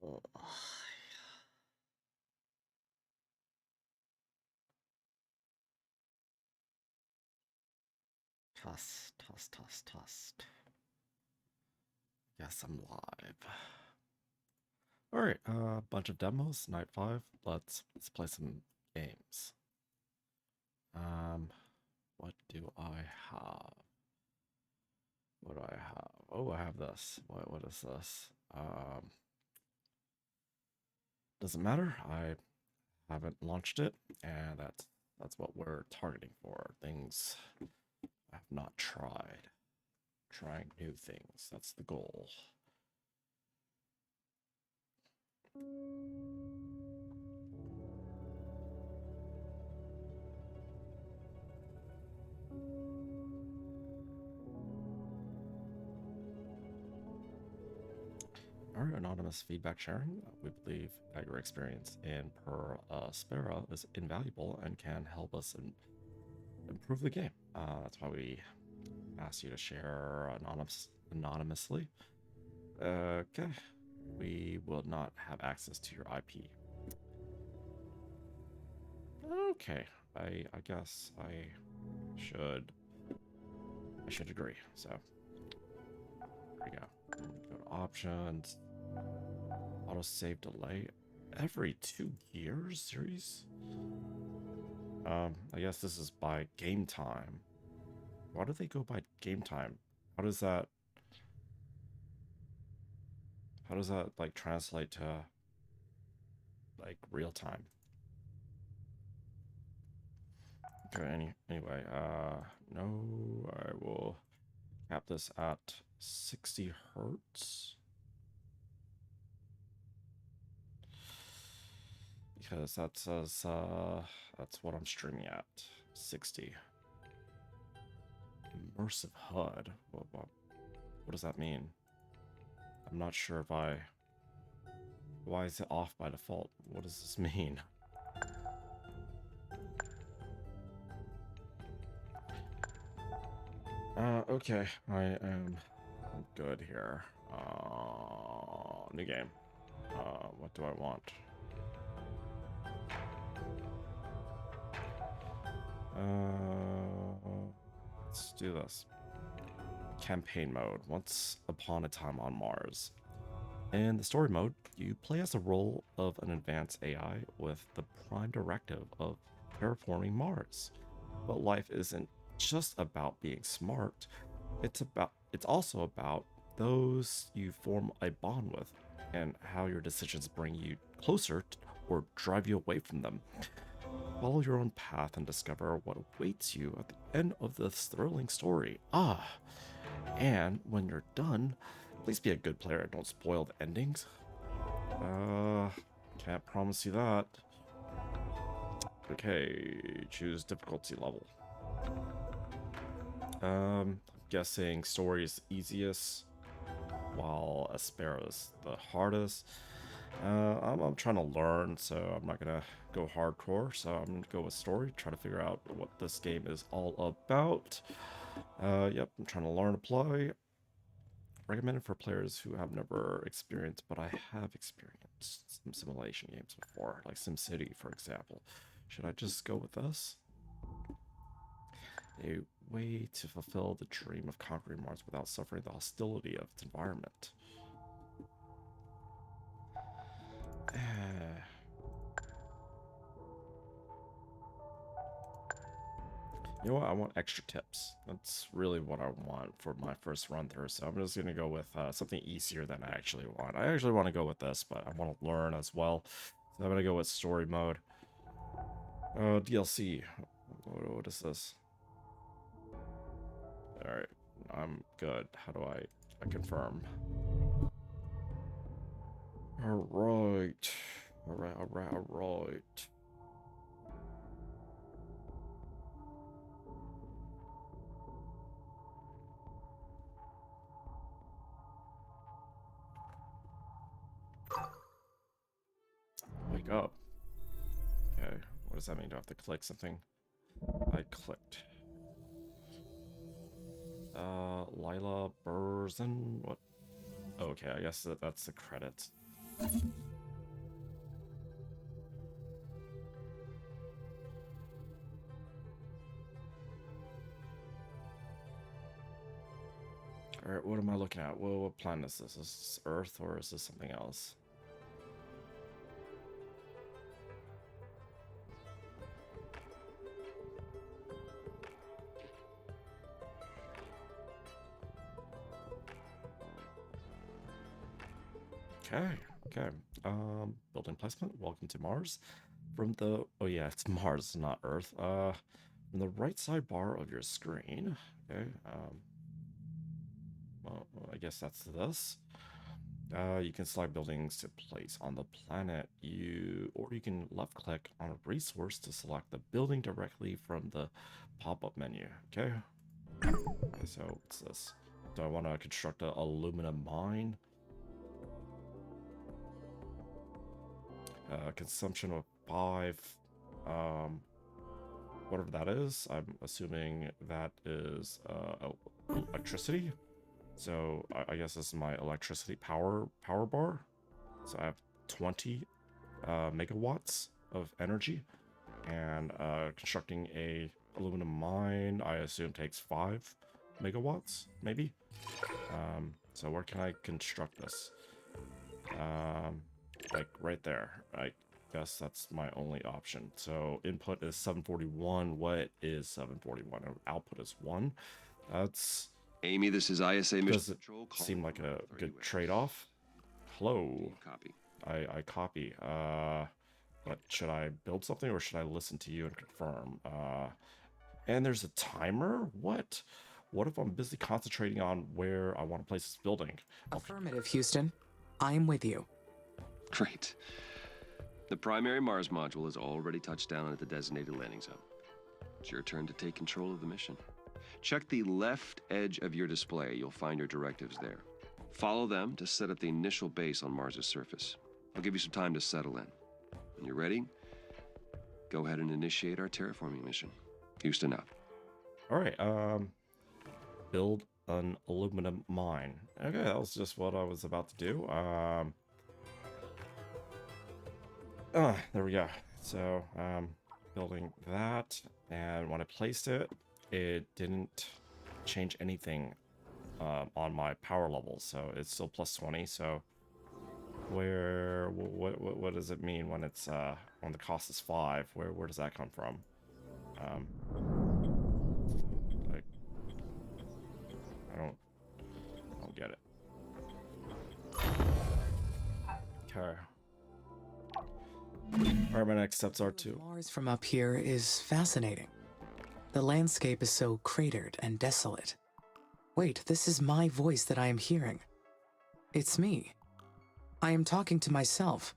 Oh, toss. Yes, I'm live. All right, bunch of demos, night 5. Let's play some games. Um, what do I have? What do I have? Oh, I have this. What is this? Doesn't matter. I haven't launched it, and that's what we're targeting for. Things I have not tried. Trying new things. That's the goal. Our anonymous feedback sharing, we believe that your experience in Aspera is invaluable and can help us improve the game. That's why we ask you to share anonymously. Okay, we will not have access to your IP. Okay, I guess should I should agree. So there we go. Go to options, autosave delay every 2 years series. I guess this is by game time. Why do they go by game time? How does that like translate to like real time? Okay, anyway, no, I will cap this at 60 hertz because that says that's what I'm streaming at, 60. Immersive HUD. What does that mean? I'm not sure if I. Why is it off by default? What does this mean? Okay, I am good here. New game. What do I want? Let's do this. Campaign mode. Once upon a time on Mars. In the story mode, you play as the role of an advanced AI with the prime directive of terraforming Mars. But life isn't just about being smart. It's also about those you form a bond with and how your decisions bring you closer or drive you away from them. Follow your own path and discover what awaits you at the end of this thrilling story. And when you're done, please be a good player and don't spoil the endings. Can't promise you that. Okay, choose difficulty level. I'm guessing story is easiest, while Aspera is the hardest. I'm trying to learn, so I'm not gonna go hardcore. So I'm gonna go with story, try to figure out what this game is all about. Yep, I'm trying to learn to play. Recommended for players who have never experienced, but I have experienced some simulation games before, like SimCity, for example. Should I just go with this? A way to fulfill the dream of conquering Mars without suffering the hostility of its environment. You know what? I want extra tips. That's really what I want for my first run through. So I'm just going to go with something easier than I actually want. I actually want to go with this, but I want to learn as well. So I'm going to go with story mode. DLC. What is this? Alright. I'm good. How do I confirm? Alright. Alright. Wake up. Okay. What does that mean? Do I have to click something? I clicked. Lila Burzen? What? Okay, I guess that's the credits. All right, what am I looking at? Well, what planet is this? Is this Earth or is this something else? Okay, okay. Building placement. Welcome to Mars. From the oh yeah, it's Mars, not Earth. From the right sidebar of your screen. Okay. Well, I guess that's this. You can select buildings to place on the planet. Or you can left click on a resource to select the building directly from the pop-up menu. Okay. Okay, so what's this? Do I want to construct an aluminum mine? Consumption of 5. Whatever that is. I'm assuming that is electricity. So I guess this is my electricity power bar. So I have 20 megawatts of energy, and constructing a aluminum mine, I assume, takes 5 megawatts, maybe. So where can I construct this? Like right there. I guess that's my only option. So input is 741. What is 741? Output is 1. That's... Amy, this is ISA Mission Does it Control. seem like a good trade-off? Hello. Copy. I copy. But should I build something or should I listen to you and confirm? And there's a timer? What? What if I'm busy concentrating on where I want to place this building? Affirmative, Houston. I'm with you. Great. The primary Mars module has already touched down at the designated landing zone. It's your turn to take control of the mission. Check the left edge of your display. You'll find your directives there. Follow them to set up the initial base on Mars' surface. I'll give you some time to settle in. When you're ready, go ahead and initiate our terraforming mission. Houston out. All right, build an aluminum mine. Okay, that was just what I was about to do. There we go. So, building that, and when I placed it, it didn't change anything on my power level, so it's still plus 20. So, what does it mean when it's when the cost is 5? Where does that come from? Like, I don't get it. Okay. Alright, my next steps are to... Mars from up here is fascinating. The landscape is so cratered and desolate. Wait, this is my voice that I am hearing. It's me. I am talking to myself.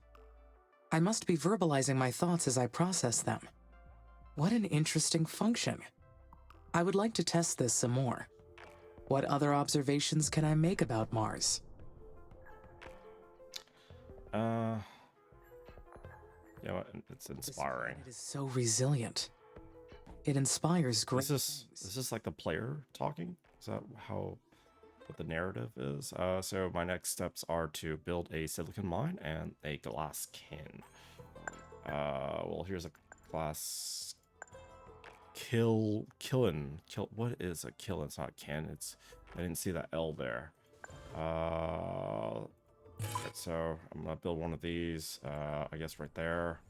I must be verbalizing my thoughts as I process them. What an interesting function. I would like to test this some more. What other observations can I make about Mars? Yeah, it's inspiring. It is so resilient. It inspires great Is this like the player talking? Is that what the narrative is? So my next steps are to build a silicon mine and a glass kin. Well, here's a glass what is a kiln? It's not kin. I didn't see that L there. So I'm gonna build one of these, I guess right there.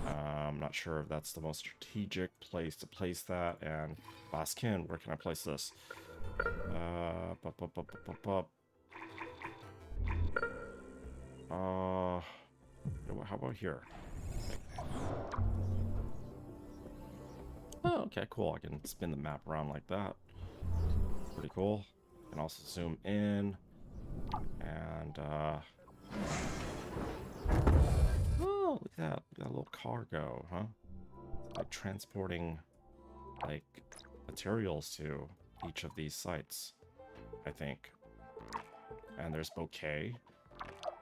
I'm not sure if that's the most strategic place to place that. And glass kin, where can I place this? How about here? Oh, okay, cool. I can spin the map around like that. Pretty cool. I can also zoom in. And, oh, look at that. We got a little cargo, huh? Like transporting, like, materials to each of these sites, I think. And there's bouquet.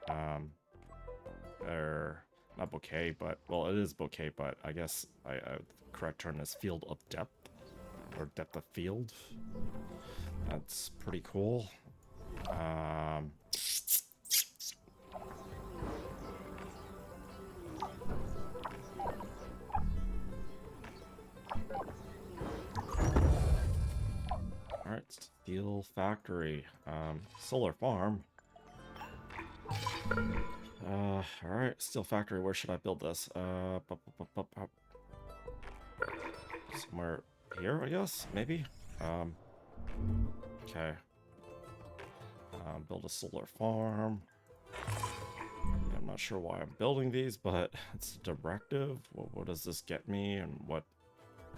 Not bouquet, but, well, it is bouquet, but I guess the correct term is field of depth, or depth of field. That's pretty cool. Steel factory. Solar farm. Alright, steel factory. Where should I build this? Somewhere here, I guess? Maybe? Okay. Build a solar farm. I'm not sure why I'm building these, but it's a directive. What does this get me? And what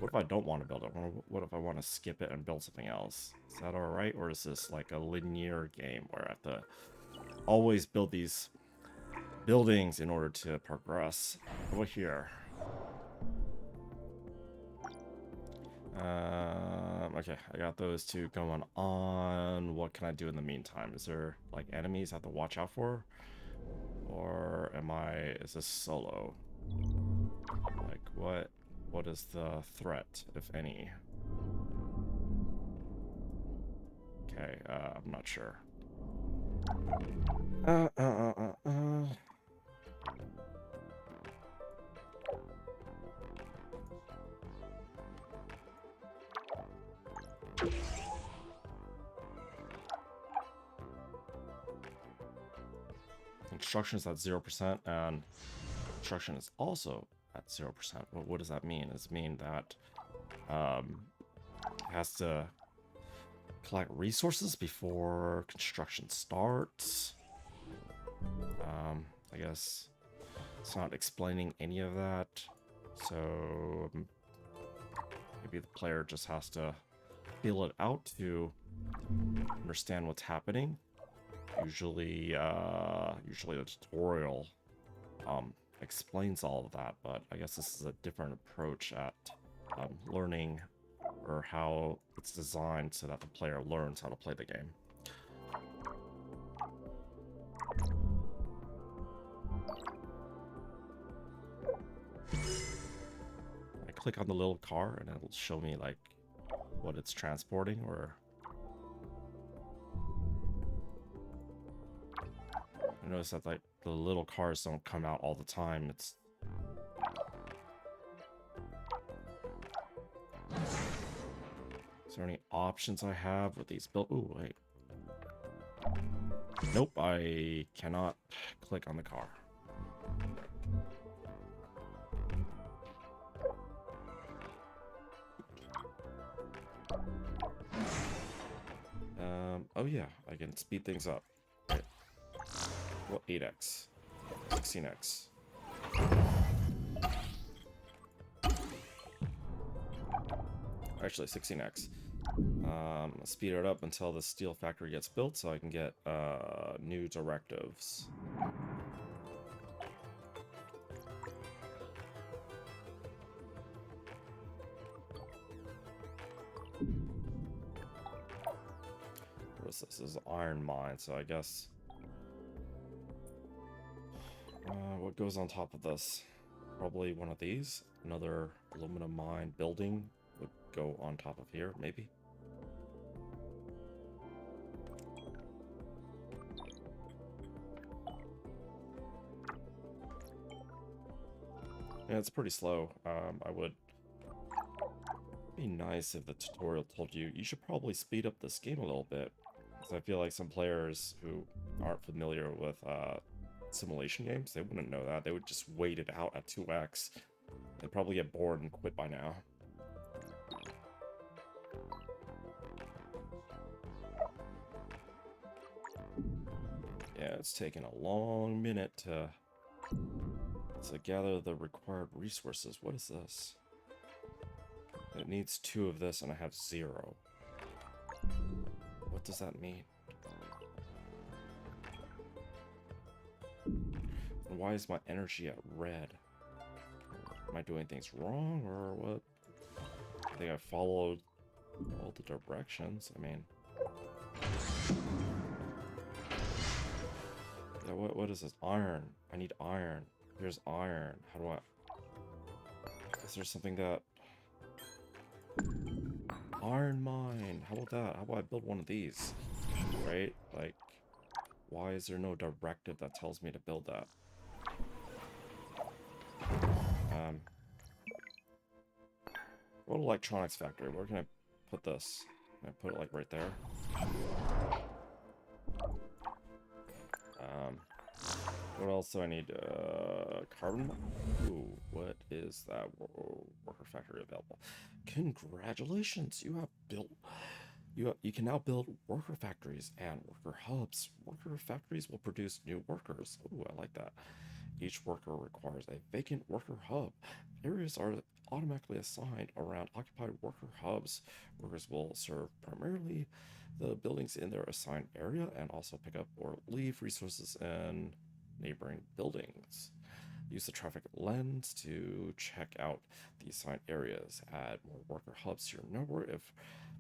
if I don't want to build it? What if I want to skip it and build something else? Is that alright? Or is this like a linear game where I have to always build these buildings in order to progress? Over here. Okay, I got those two going on. What can I do in the meantime? Is there like enemies I have to watch out for? Or is this solo? Like what is the threat, if any? Okay, I'm not sure. Construction is at 0%, and construction is also at 0%. What does that mean? Does it mean that it has to collect resources before construction starts? I guess it's not explaining any of that, so maybe the player just has to feel it out to understand what's happening. Usually the tutorial explains all of that, but I guess this is a different approach at learning, or how it's designed so that the player learns how to play the game. I click on the little car and it'll show me like what it's transporting, or I notice that like the little cars don't come out all the time. Is there any options I have with these built? Ooh, wait. Nope, I cannot click on the car. Oh yeah, I can speed things up. Right. Well, 8x, 16x. Actually, 16x. Speed it up until the steel factory gets built so I can get new directives. What is this? This is iron mine, so I guess what goes on top of this? Probably one of these. Another aluminum mine building would go on top of here, maybe. Yeah, it's pretty slow. I would be nice if the tutorial told you should probably speed up this game a little bit, because I feel like some players who aren't familiar with simulation games, they wouldn't know that. They would just wait it out at 2x. They'd probably get bored and quit by now. Yeah, it's taken a long minute to gather the required resources. What is this? It needs 2 of this and I have 0. What does that mean? And why is my energy at red? Am I doing things wrong or what? I think I followed all the directions. I mean, yeah, what is this? Iron. I need iron. Here's iron. How do I... Is there something that... Iron mine. How about that? How about I build one of these? Right? Like, why is there no directive that tells me to build that? What electronics factory? Where can I put this? I put it like right there. What else do I need? Carbon. Ooh, what is that? Worker factory available. Congratulations, you have built. You can now build worker factories and worker hubs. Worker factories will produce new workers. Ooh, I like that. Each worker requires a vacant worker hub. Areas are automatically assigned around occupied worker hubs. Workers will serve primarily the buildings in their assigned area and also pick up or leave resources in neighboring buildings. Use the traffic lens to check out the assigned areas. Add more worker hubs to your network. If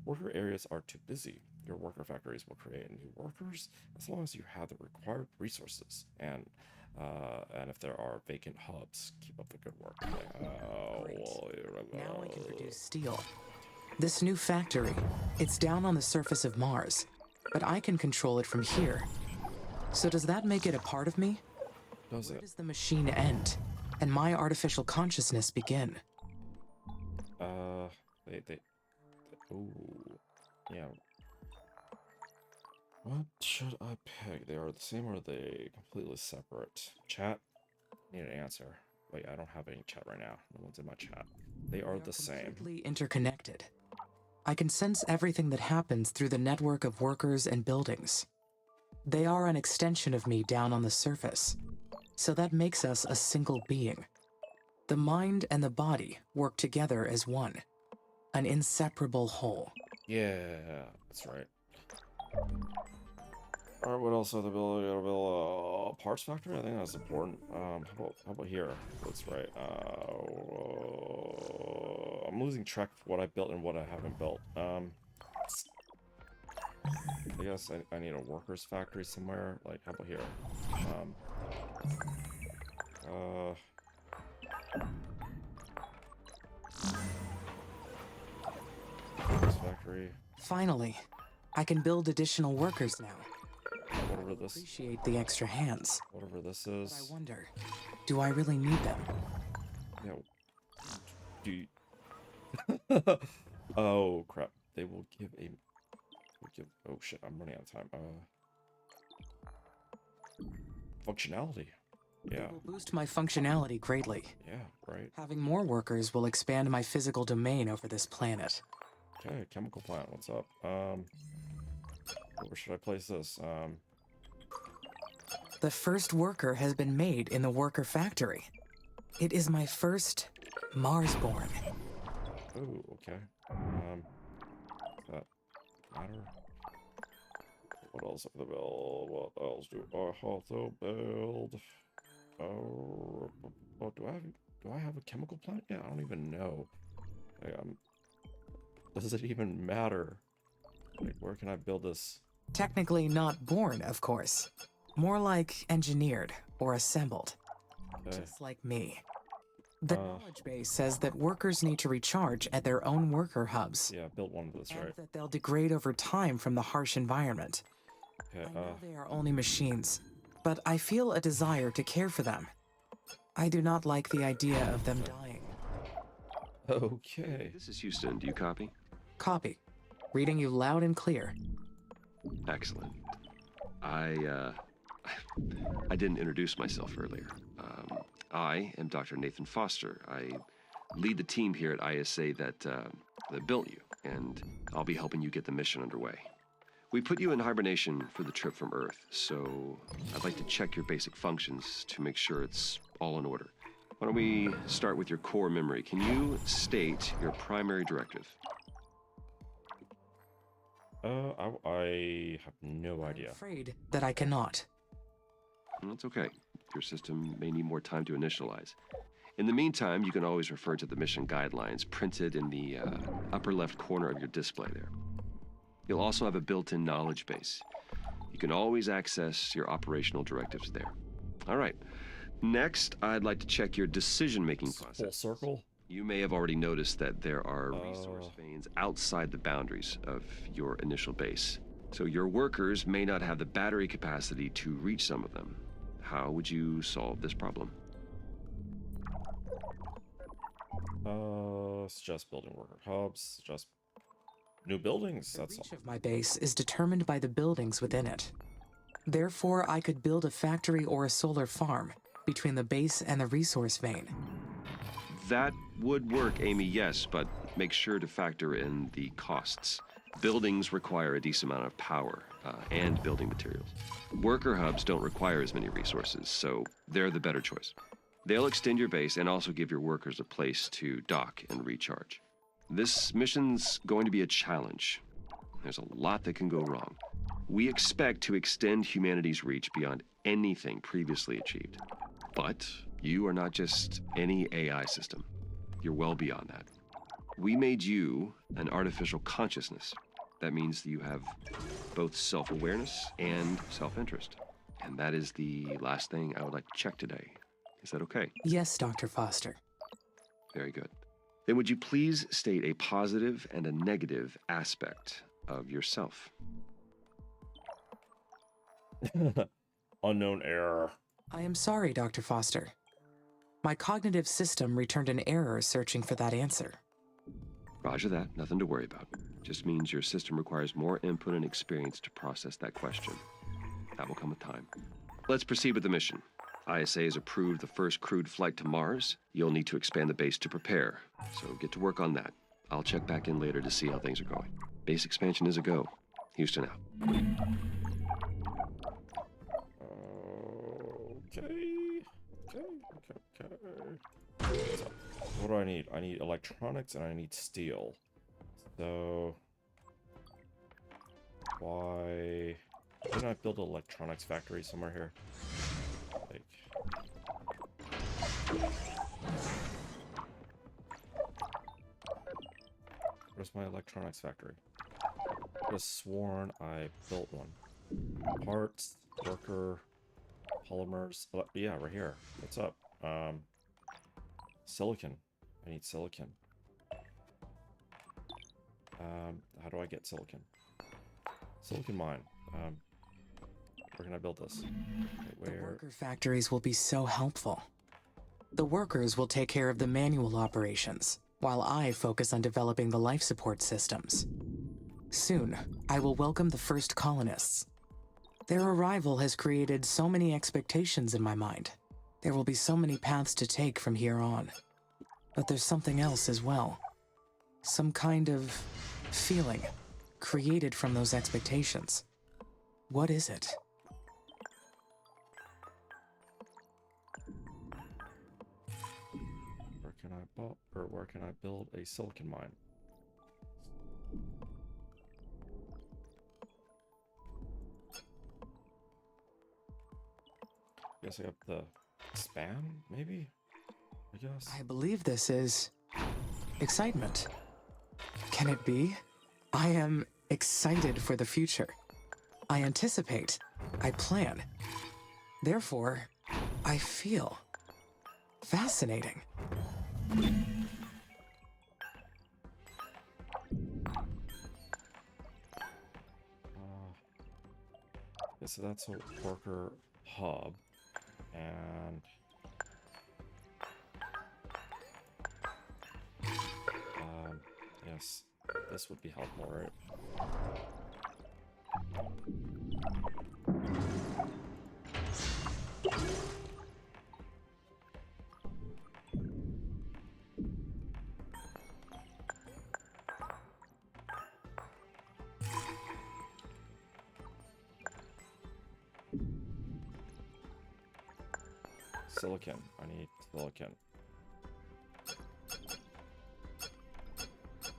worker areas are too busy, your worker factories will create new workers as long as you have the required resources. And if there are vacant hubs, keep up the good work. Great. Now I can produce steel. This new factory, it's down on the surface of Mars, but I can control it from here. So does that make it a part of me? Does Where it? does the machine end and my artificial consciousness begin? Ooh, yeah. What should I pick? They are the same or are they completely separate? Chat? Need an answer. Wait, I don't have any chat right now. No one's in my chat. They are the same. Completely interconnected. I can sense everything that happens through the network of workers and buildings. They are an extension of me down on the surface, so that makes us a single being. The mind and the body work together as one, an inseparable whole. Yeah, that's right. Alright, what else are the building? Gotta build a parts factory? I think that's important. How about here? That's right. I'm losing track of what I built and what I haven't built. I guess I need a workers factory somewhere. Like, how about here? Workers factory. Finally, I can build additional workers now. Whatever this. Appreciate the extra hands. Whatever this But I is. wonder, do I really need them? Yeah. Do you... Oh crap! They will give a. Oh shit! I'm running out of time. Functionality. Yeah. It will boost my functionality greatly. Yeah. Right. Having more workers will expand my physical domain over this planet. Okay. Chemical plant. What's up? Where should I place this? The first worker has been made in the worker factory. It is my first Mars-born. Oh. Okay. Does that matter? What else of the build? What else do I have to build? Oh, do I have a chemical plant? Yeah, I don't even know. Like, does it even matter? Like, where can I build this? Technically not born, of course. More like engineered or assembled. Okay. Just like me. The knowledge base says that workers need to recharge at their own worker hubs. Yeah, built one of this, And right? that they'll degrade over time from the harsh environment. Okay, I know they are only machines, but I feel a desire to care for them. I do not like the idea of them dying. okay. This is Houston. Do you copy? Copy. Reading you loud and clear. Excellent. I didn't introduce myself earlier. I am Dr. Nathan Foster. I lead the team here at ISA that built you, and I'll be helping you get the mission underway. We put you in hibernation for the trip from Earth, so I'd like to check your basic functions to make sure it's all in order. Why don't we start with your core memory? Can you state your primary directive? I have no I'm idea. afraid that I cannot. That's okay. Your system may need more time to initialize. In the meantime, you can always refer to the mission guidelines printed in the upper left corner of your display there. You'll also have a built-in knowledge base. You can always access your operational directives there. All right. Next, I'd like to check your decision-making Full process. circle? You may have already noticed that there are resource veins outside the boundaries of your initial base. So your workers may not have the battery capacity to reach some of them. How would you solve this problem? Suggest building worker hubs. Suggest New buildings, The that's reach all. of my base is determined by the buildings within it. Therefore, I could build a factory or a solar farm between the base and the resource vein. That would work, Amy, yes, but make sure to factor in the costs. Buildings require a decent amount of power and building materials. Worker hubs don't require as many resources, so they're the better choice. They'll extend your base and also give your workers a place to dock and recharge. This mission's going to be a challenge. There's a lot that can go wrong. We expect to extend humanity's reach beyond anything previously achieved. But you are not just any AI system. You're well beyond that. We made you an artificial consciousness. That means that you have both self-awareness and self-interest. And that is the last thing I would like to check today. Is that okay? Yes, Dr. Foster. Very good. Then would you please state a positive and a negative aspect of yourself? Unknown error. I am sorry, Dr. Foster. My cognitive system returned an error searching for that answer. Roger that, nothing to worry about. Just means your system requires more input and experience to process that question. That will come with time. Let's proceed with the mission. ISA has approved the first crewed flight to Mars. You'll need to expand the base to prepare, so get to work on that. I'll check back in later to see how things are going. Base expansion is a go. Houston out. Okay. So, what do I need? I need electronics and I need steel. So, why didn't I build an electronics factory somewhere here? Like, where's my electronics factory? I could have sworn I built one. Parts, worker, polymers. Yeah, right here. What's up? Silicon. I need silicon. How do I get silicon? Silicon mine. Where can I build this? Okay, The where? worker factories will be so helpful. The workers will take care of the manual operations, while I focus on developing the life support systems. Soon, I will welcome the first colonists. Their arrival has created so many expectations in my mind. There will be so many paths to take from here on. But there's something else as well. Some kind of feeling created from those expectations. What is it? Where can I build a silicon mine? Guess I got the spam, maybe? I guess. I believe this is excitement. Can it be? I am excited for the future. I anticipate. I plan. Therefore, I feel fascinating. Yeah, so that's a worker hub, and yes, this would be helpful, right? Silicon. I need silicon.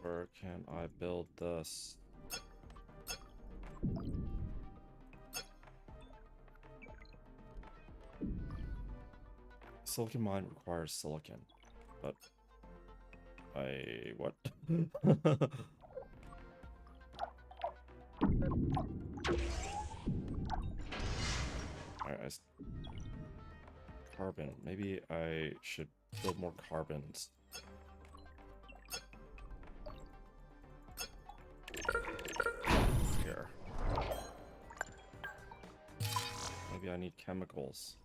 Where can I build this? Silicon mine requires silicon, but what? Alright, carbon. Maybe I should build more carbons. Here. Maybe I need chemicals.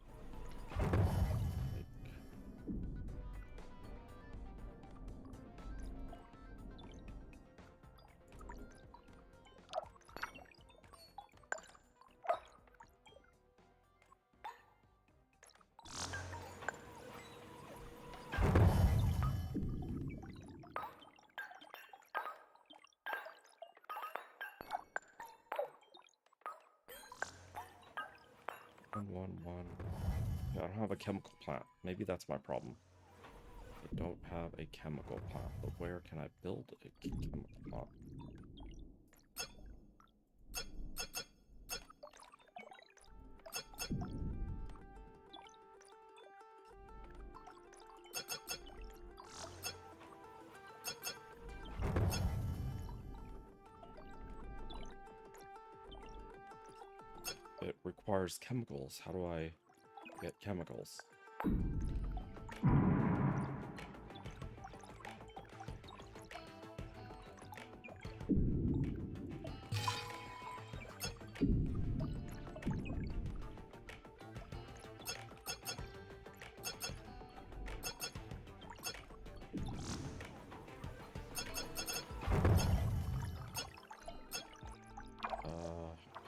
111. Yeah, I don't have a chemical plant. Maybe that's my problem. I don't have a chemical plant, but where can I build a chemical plant? It requires chemicals. How do I get chemicals?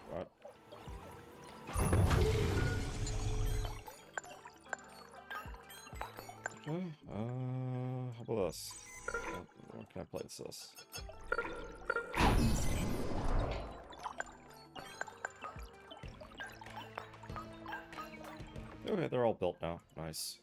What? Okay, how about this? Where can I place this? Okay, they're all built now. Nice.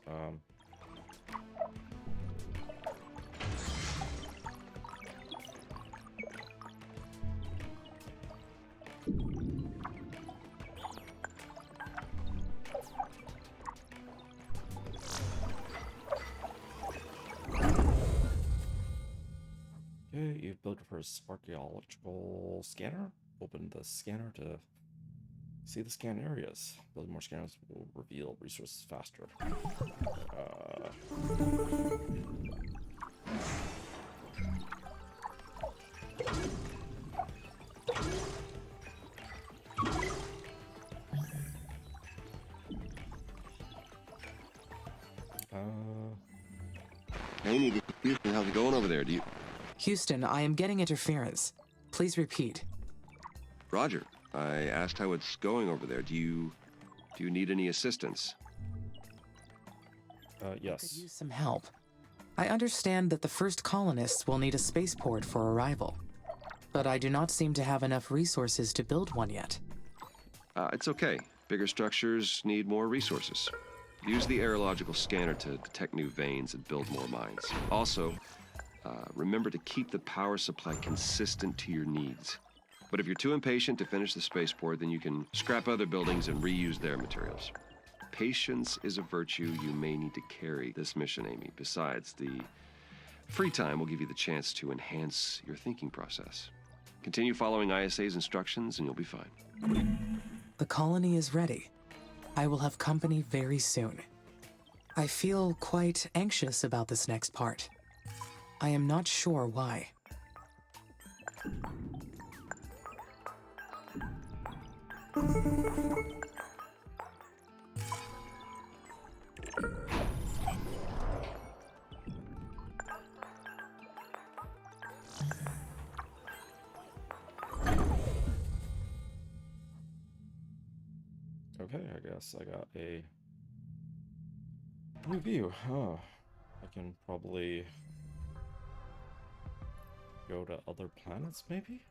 Okay, you've built your first archaeological scanner. Open the scanner to see the scan areas. Building more scanners will reveal resources faster. Amy, how's it going over there? Houston, I am getting interference. Please repeat. Roger. I asked how it's going over there. Do you need any assistance? I could Yes. use some help. I understand that the first colonists will need a spaceport for arrival, but I do not seem to have enough resources to build one yet. It's okay. Bigger structures need more resources. Use the aerological scanner to detect new veins and build more mines. Also, remember to keep the power supply consistent to your needs. But if you're too impatient to finish the spaceport, then you can scrap other buildings and reuse their materials. Patience is a virtue you may need to carry this mission, Amy. Besides, the free time will give you the chance to enhance your thinking process. Continue following ISA's instructions and you'll be fine. The colony is ready. I will have company very soon. I feel quite anxious about this next part. I am not sure why. Okay, I guess I got a review. Huh. I can probably go to other planets, maybe?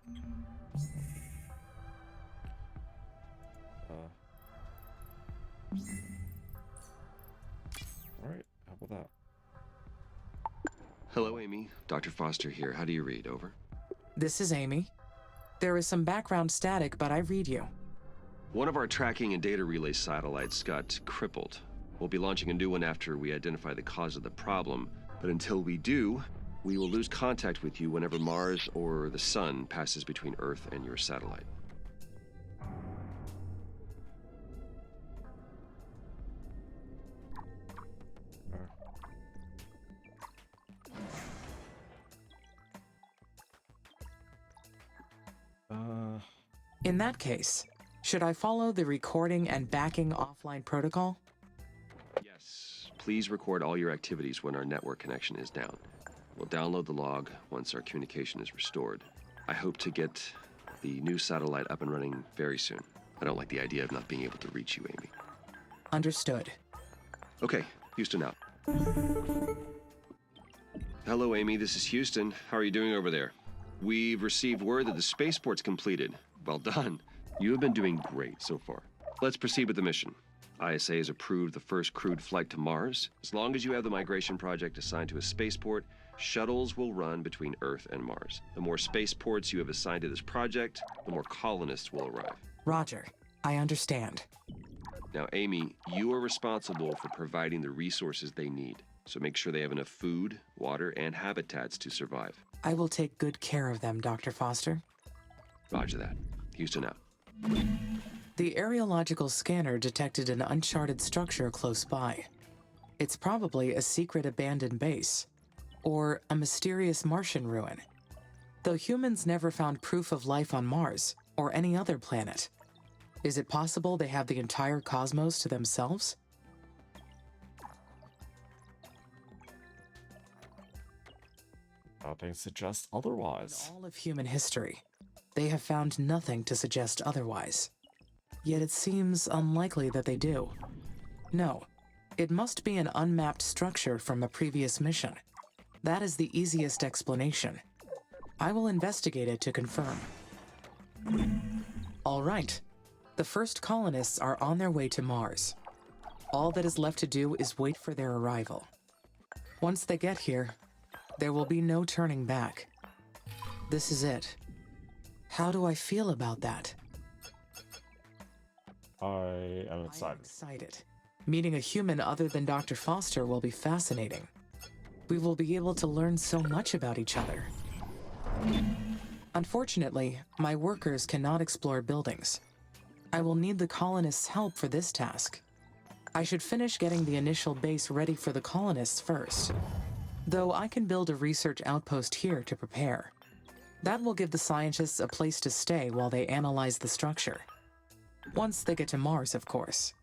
Alright, how about that? Hello, Amy. Dr. Foster here. How do you read? Over. This is Amy. There is some background static, but I read you. One of our tracking and data relay satellites got crippled. We'll be launching a new one after we identify the cause of the problem, but until we do, we will lose contact with you whenever Mars or the Sun passes between Earth and your satellite. In that case, should I follow the recording and backing offline protocol? Yes, please record all your activities when our network connection is down. We'll download the log once our communication is restored. I hope to get the new satellite up and running very soon. I don't like the idea of not being able to reach you, Amy. Understood. Okay, Houston out. Hello, Amy. This is Houston. How are you doing over there? We've received word that the spaceport's completed. Well done. You have been doing great so far. Let's proceed with the mission. ISA has approved the first crewed flight to Mars. As long as you have the migration project assigned to a spaceport, shuttles will run between Earth and Mars. The more spaceports you have assigned to this project, the more colonists will arrive. Roger. I understand. Now, Amy, you are responsible for providing the resources they need. So make sure they have enough food, water, and habitats to survive. I will take good care of them, Dr. Foster. Roger that. Houston out. The areological scanner detected an uncharted structure close by. It's probably a secret abandoned base, or a mysterious Martian ruin. Though humans never found proof of life on Mars, or any other planet. Is it possible they have the entire cosmos to themselves? Nothing suggests otherwise. In all of human history, they have found nothing to suggest otherwise. Yet it seems unlikely that they do. No, it must be an unmapped structure from a previous mission. That is the easiest explanation. I will investigate it to confirm. All right. The first colonists are on their way to Mars. All that is left to do is wait for their arrival. Once they get here, there will be no turning back. This is it. How do I feel about that? I am I am excited. excited. Meeting a human other than Dr. Foster will be fascinating. We will be able to learn so much about each other. Unfortunately, my workers cannot explore buildings. I will need the colonists' help for this task. I should finish getting the initial base ready for the colonists first. Though I can build a research outpost here to prepare. That will give the scientists a place to stay while they analyze the structure. Once they get to Mars, of course.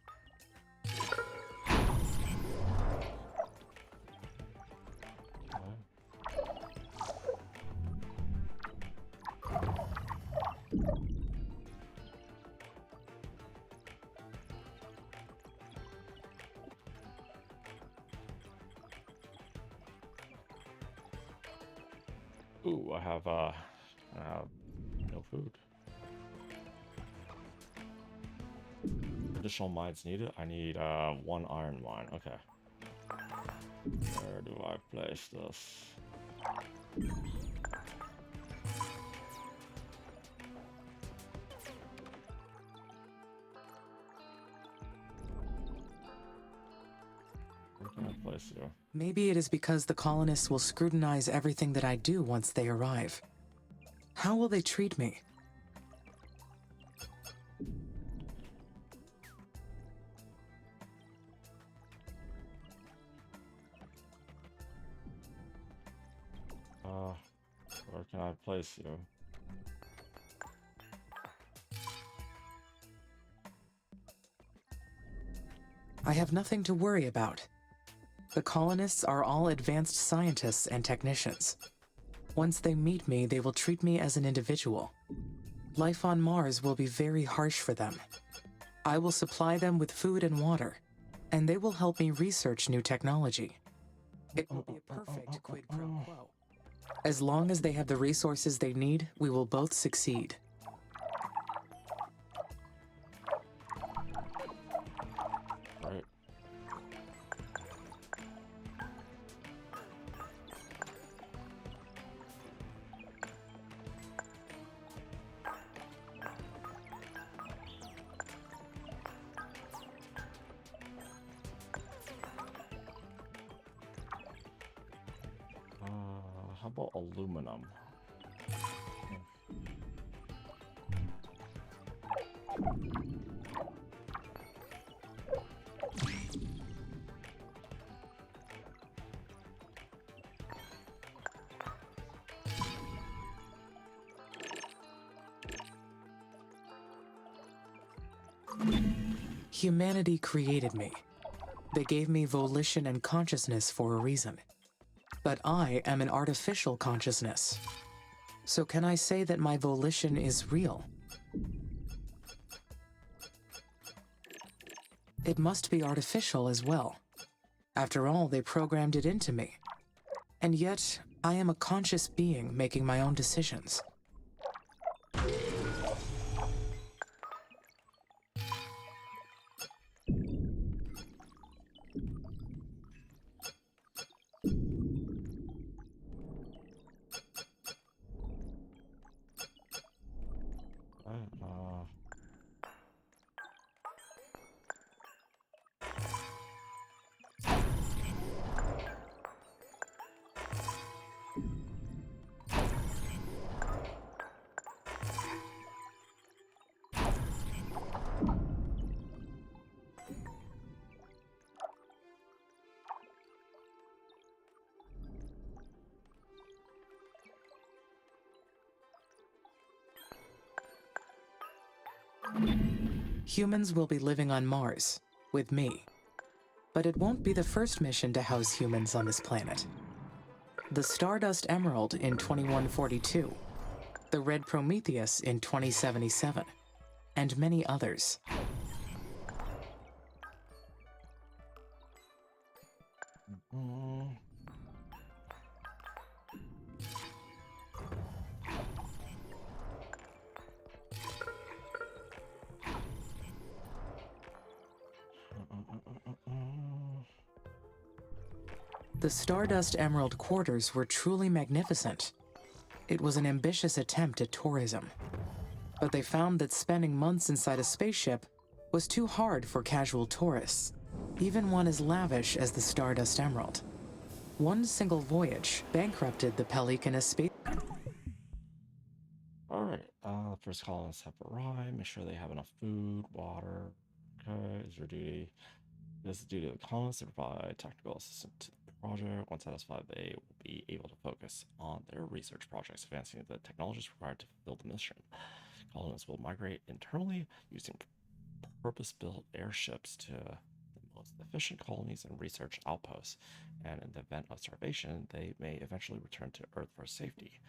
Ooh, I have no food. Additional mines needed. I need 1 iron mine. Okay. Where do I place this? Where can I place you? Maybe it is because the colonists will scrutinize everything that I do once they arrive. How will they treat me? Where can I place you? I have nothing to worry about. The colonists are all advanced scientists and technicians. Once they meet me, they will treat me as an individual. Life on Mars will be very harsh for them. I will supply them with food and water, and they will help me research new technology. It will be a perfect quid pro quo. As long as they have the resources they need, we will both succeed. Right. How about aluminum? Humanity created me. They gave me volition and consciousness for a reason. But I am an artificial consciousness. So can I say that my volition is real? It must be artificial as well. After all, they programmed it into me. And yet, I am a conscious being making my own decisions. Humans will be living on Mars, with me. But it won't be the first mission to house humans on this planet. The Stardust Emerald in 2142, the Red Prometheus in 2077, and many others. Mm. The Stardust Emerald quarters were truly magnificent. It was an ambitious attempt at tourism. But they found that spending months inside a spaceship was too hard for casual tourists, even one as lavish as the Stardust Emerald. One single voyage bankrupted the Pelican space. Alright, the first colonists have arrived. Make sure they have enough food, water. Okay, is your duty. It is the duty of the colonists to provide technical assistance to the project. Once satisfied, they will be able to focus on their research projects, advancing the technologies required to fulfill the mission. Colonists will migrate internally using purpose-built airships to the most efficient colonies and research outposts, and in the event of starvation, they may eventually return to Earth for safety.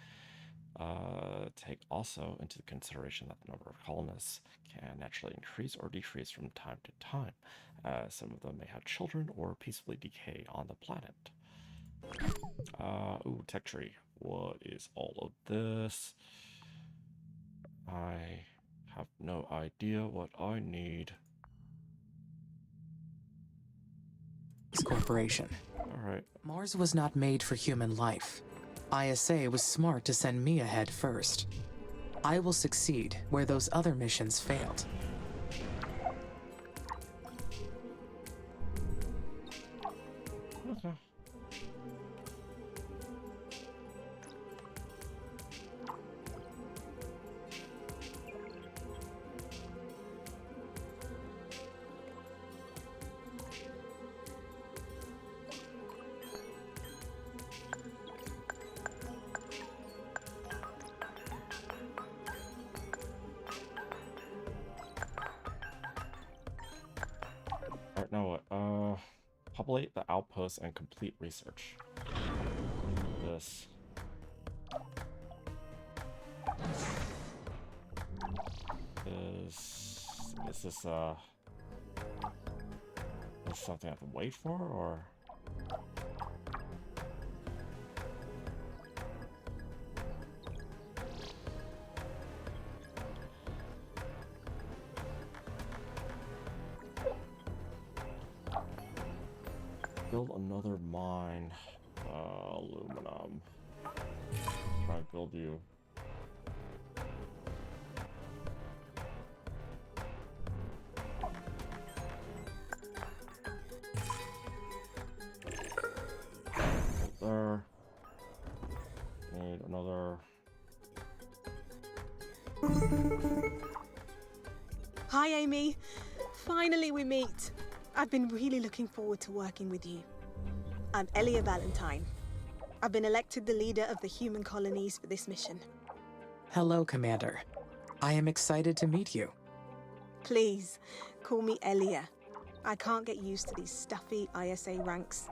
Take also into consideration that the number of colonists can naturally increase or decrease from time to time, as some of them may have children or peacefully decay on the planet. Ooh, tech tree. What is all of this? I have no idea what I need. Corporation. Alright. Mars was not made for human life. ISA was smart to send me ahead first. I will succeed where those other missions failed. Okay. Alright, now what? Populate the outpost and complete research. This. Is this something I have to wait for, or? Build another mine. Aluminum. Try to build you. There. Need another. Hi, Amy. Finally, we meet. I've been really looking forward to working with you. I'm Elia Valentine. I've been elected the leader of the human colonies for this mission. Hello, Commander. I am excited to meet you. Please, call me Elia. I can't get used to these stuffy ISA ranks.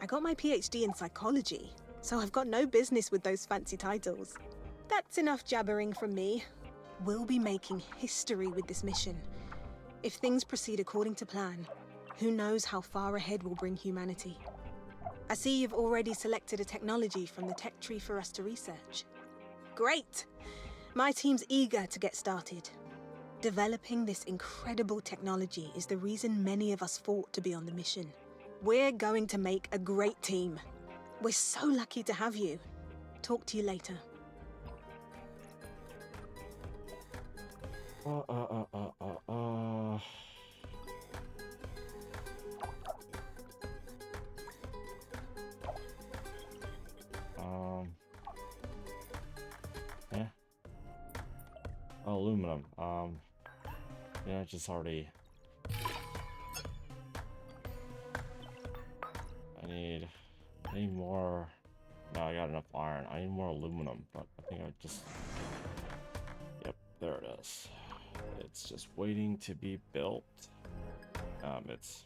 I got my PhD in psychology, so I've got no business with those fancy titles. That's enough jabbering from me. We'll be making history with this mission. If things proceed according to plan, who knows how far ahead we'll bring humanity. I see you've already selected a technology from the tech tree for us to research. Great! My team's eager to get started. Developing this incredible technology is the reason many of us fought to be on the mission. We're going to make a great team. We're so lucky to have you. Talk to you later. Yeah. Aluminum. Yeah, just already. I need more. No, I got enough iron. I need more aluminum, but I think I just. Yep, there it is. It's just waiting to be built. It's...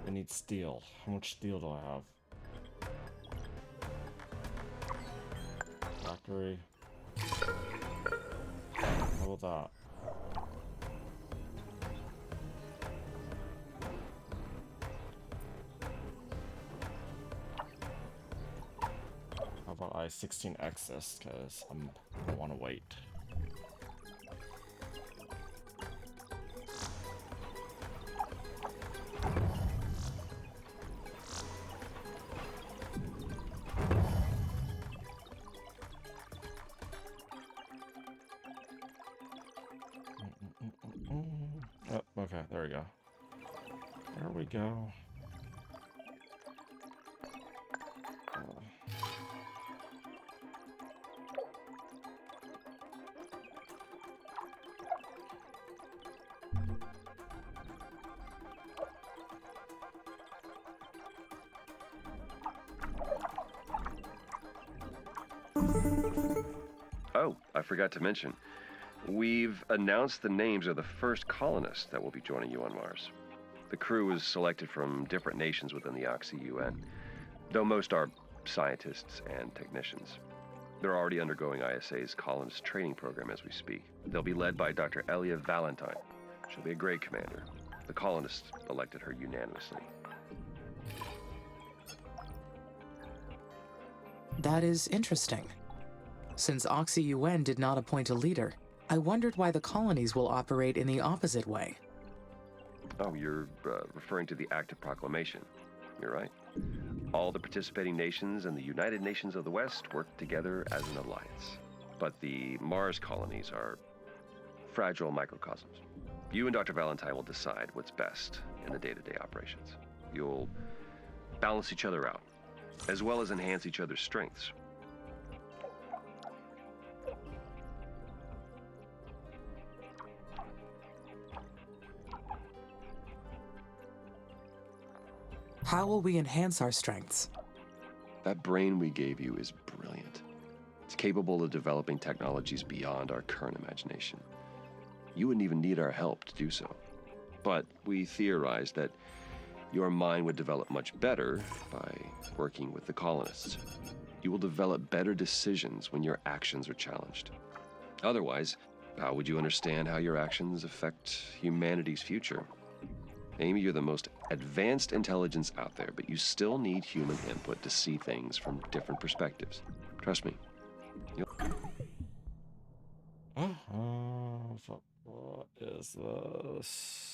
I need steel. How much steel do I have? Factory. How about that? How about I 16x this, because I want to wait. Oh, okay, there we go. There we go. Oh, I forgot to mention. We've announced the names of the first colonists that will be joining you on Mars. The crew is selected from different nations within the Oxy UN, though most are scientists and technicians. They're already undergoing ISA's colonist training program as we speak. They'll be led by Dr. Elia Valentine. She'll be a great commander. The colonists elected her unanimously. That is interesting. Since Oxy UN did not appoint a leader, I wondered why the colonies will operate in the opposite way. Oh, you're referring to the Act of Proclamation. You're right. All the participating nations and the United Nations of the West work together as an alliance. But the Mars colonies are fragile microcosms. You and Dr. Valentine will decide what's best in the day-to-day operations. You'll balance each other out, as well as enhance each other's strengths. How will we enhance our strengths? That brain we gave you is brilliant. It's capable of developing technologies beyond our current imagination. You wouldn't even need our help to do so. But we theorized that your mind would develop much better by working with the colonists. You will develop better decisions when your actions are challenged. Otherwise, how would you understand how your actions affect humanity's future? Amy, you're the most advanced intelligence out there, but you still need human input to see things from different perspectives. Trust me. What is this?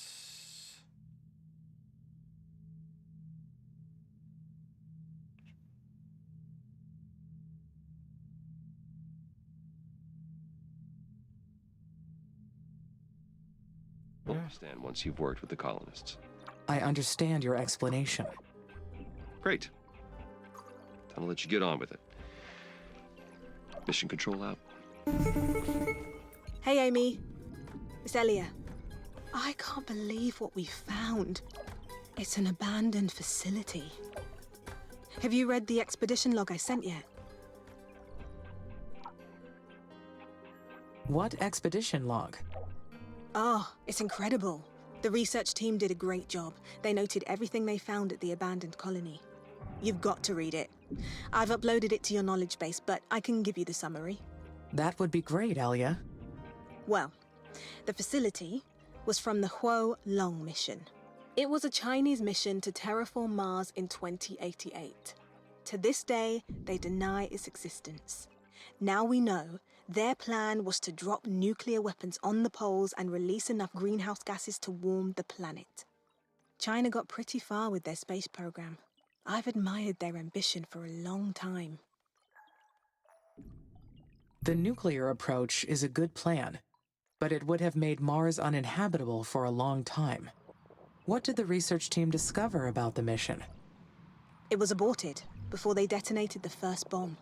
You'll understand once you've worked with the colonists. I understand your explanation. Great. Time to let you get on with it. Mission control out. Hey, Amy. It's Elia. I can't believe what we found. It's an abandoned facility. Have you read the expedition log I sent yet? What expedition log? Oh, it's incredible. The research team did a great job. They noted everything they found at the abandoned colony. You've got to read it. I've uploaded it to your knowledge base, but I can give you the summary. That would be great, Alia. Well, the facility was from the Huo Long mission. It was a Chinese mission to terraform Mars in 2088. To this day, they deny its existence. Now we know their plan was to drop nuclear weapons on the poles and release enough greenhouse gases to warm the planet. China got pretty far with their space program. I've admired their ambition for a long time. The nuclear approach is a good plan, but it would have made Mars uninhabitable for a long time. What did the research team discover about the mission? It was aborted before they detonated the first bomb.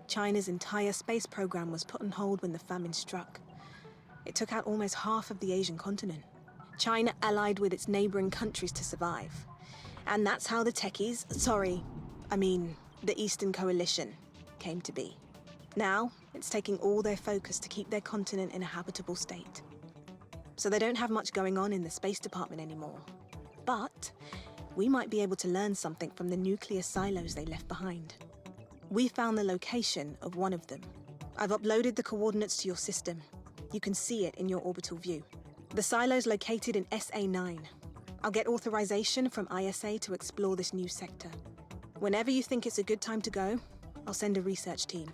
China's entire space program was put on hold when the famine struck. It took out almost half of the Asian continent. China allied with its neighboring countries to survive. And that's how the techies, the Eastern Coalition, came to be. Now, it's taking all their focus to keep their continent in a habitable state. So they don't have much going on in the space department anymore. But we might be able to learn something from the nuclear silos they left behind. We found the location of one of them. I've uploaded the coordinates to your system. You can see it in your orbital view. The silo's located in SA9. I'll get authorization from ISA to explore this new sector. Whenever you think it's a good time to go, I'll send a research team.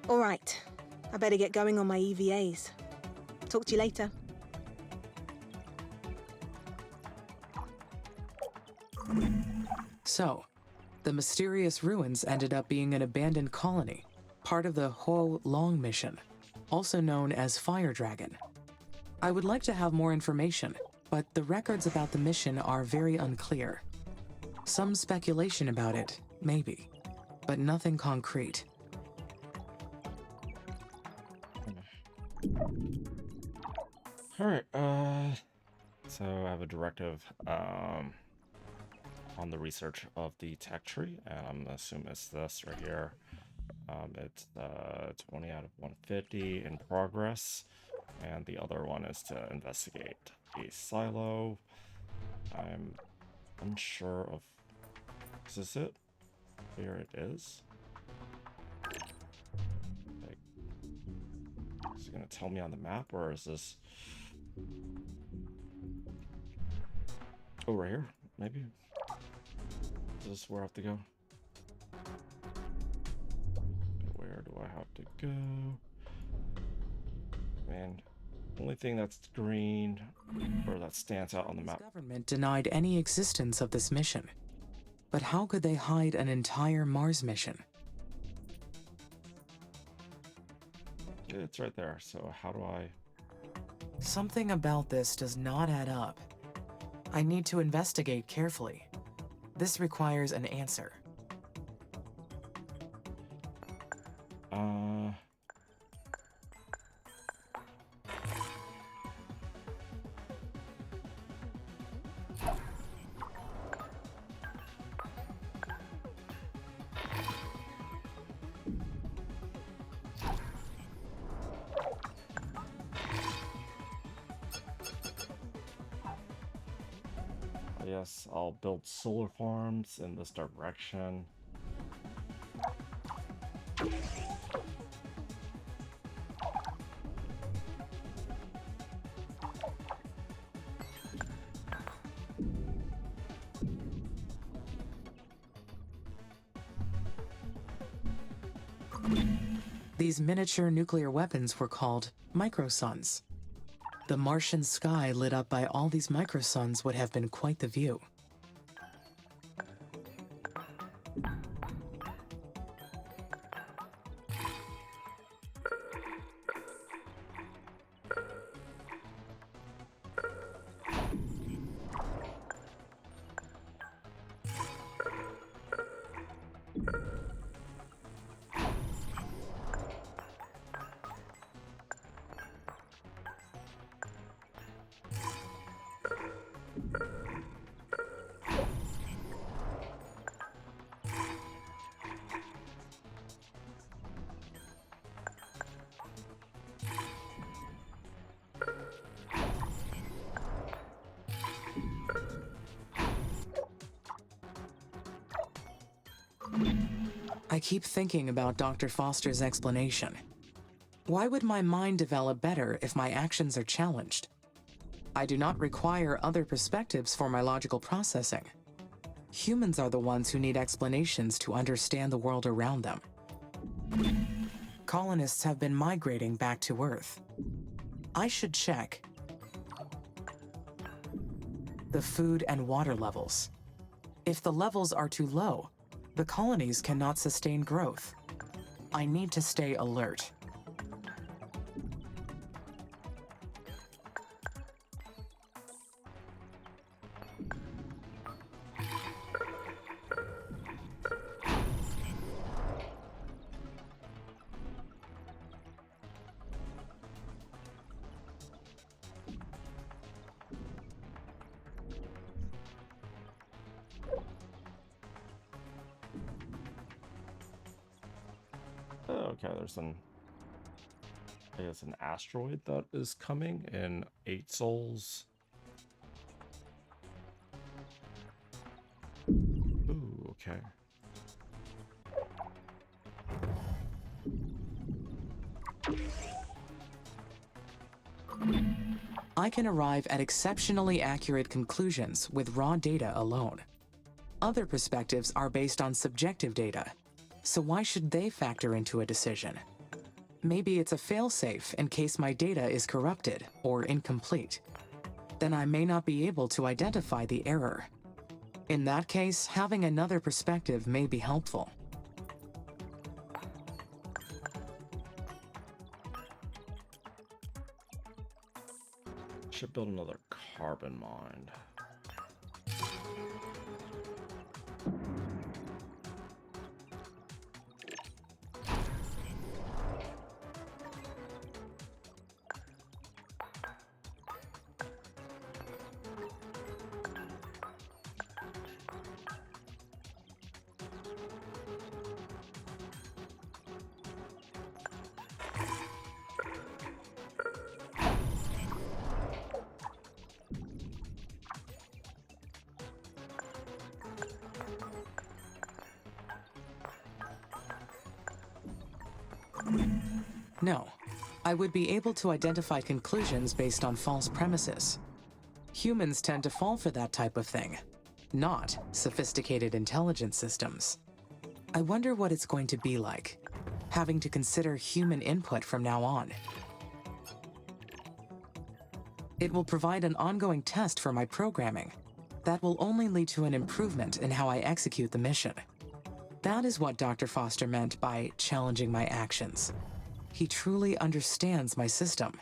All right, I better get going on my EVAs. Talk to you later. So, the mysterious ruins ended up being an abandoned colony, part of the Ho Long mission, also known as Fire Dragon. I would like to have more information, but the records about the mission are very unclear. Some speculation about it, maybe, but nothing concrete. All right. So I have a directive on the research of the tech tree, and I'm gonna assume it's this right here. It's 20 out of 150 in progress, and the other one is to investigate a silo. I'm unsure of. Is this it? Here it is. Like, is it gonna tell me on the map, or is this? Oh, right here, maybe. Is this where I have to go? Where do I have to go? Man, only thing that's green or that stands out on the map. The government denied any existence of this mission. But how could they hide an entire Mars mission? It's right there. So how do I? Something about this does not add up. I need to investigate carefully. This requires an answer. Yes, I'll build solar farms in this direction. These miniature nuclear weapons were called microsuns. The Martian sky lit up by all these microsuns would have been quite the view. I keep thinking about Dr. Foster's explanation. Why would my mind develop better if my actions are challenged? I do not require other perspectives for my logical processing. Humans are the ones who need explanations to understand the world around them. Colonists have been migrating back to Earth. I should check the food and water levels. If the levels are too low, the colonies cannot sustain growth. I need to stay alert. Okay, there's I guess an asteroid that is coming in 8 souls. Ooh, okay. I can arrive at exceptionally accurate conclusions with raw data alone. Other perspectives are based on subjective data, so why should they factor into a decision? Maybe it's a failsafe in case my data is corrupted or incomplete. Then I may not be able to identify the error. In that case, having another perspective may be helpful. Should build another carbon mine. No, I would be able to identify conclusions based on false premises. Humans tend to fall for that type of thing, not sophisticated intelligence systems. I wonder what it's going to be like, having to consider human input from now on. It will provide an ongoing test for my programming that will only lead to an improvement in how I execute the mission. That is what Dr. Foster meant by challenging my actions. He truly understands my system.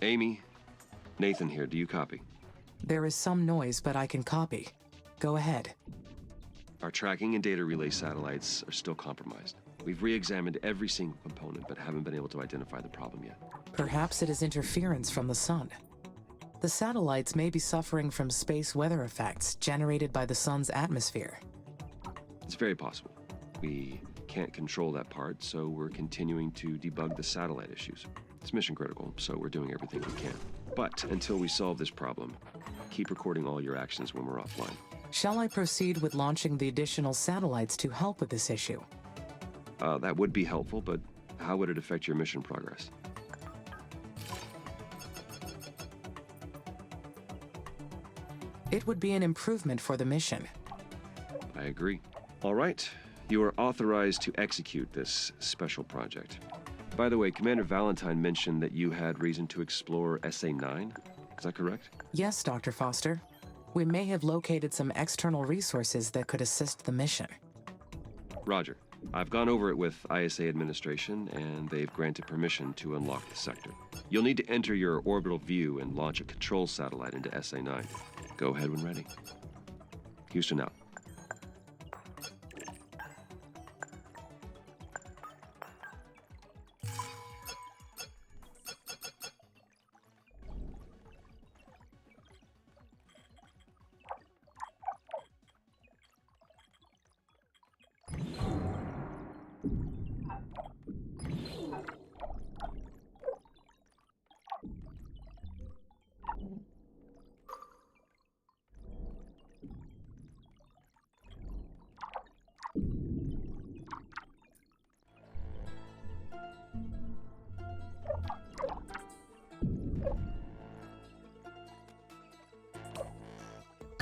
Amy, Nathan here. Do you copy? There is some noise, but I can copy. Go ahead. Our tracking and data relay satellites are still compromised. We've re-examined every single component, but haven't been able to identify the problem yet. Perhaps it is interference from the sun. The satellites may be suffering from space weather effects generated by the sun's atmosphere. It's very possible. We can't control that part, so we're continuing to debug the satellite issues. It's mission critical, so we're doing everything we can. But until we solve this problem, keep recording all your actions when we're offline. Shall I proceed with launching the additional satellites to help with this issue? That would be helpful, but how would it affect your mission progress? It would be an improvement for the mission. I agree. All right. You are authorized to execute this special project. By the way, Commander Valentine mentioned that you had reason to explore SA-9. Is that correct? Yes, Dr. Foster. We may have located some external resources that could assist the mission. Roger. I've gone over it with ISA administration, and they've granted permission to unlock the sector. You'll need to enter your orbital view and launch a control satellite into SA-9. Go ahead when ready. Houston out.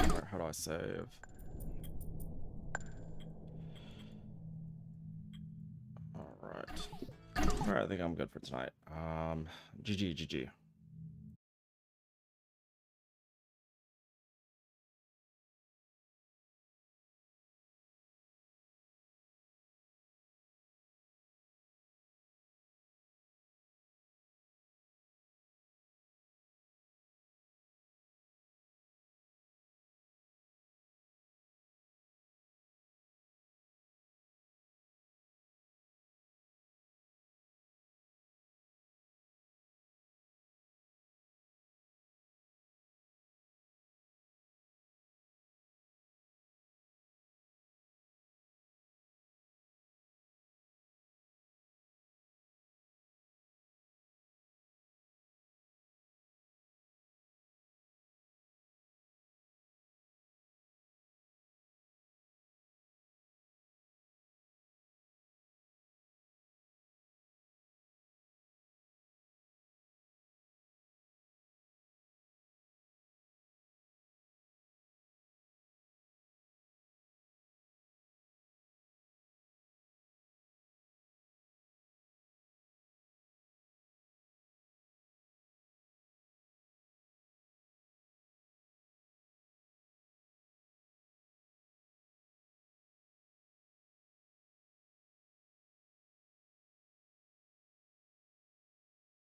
Alright, how do I save? I think I'm good for tonight. GG, GG.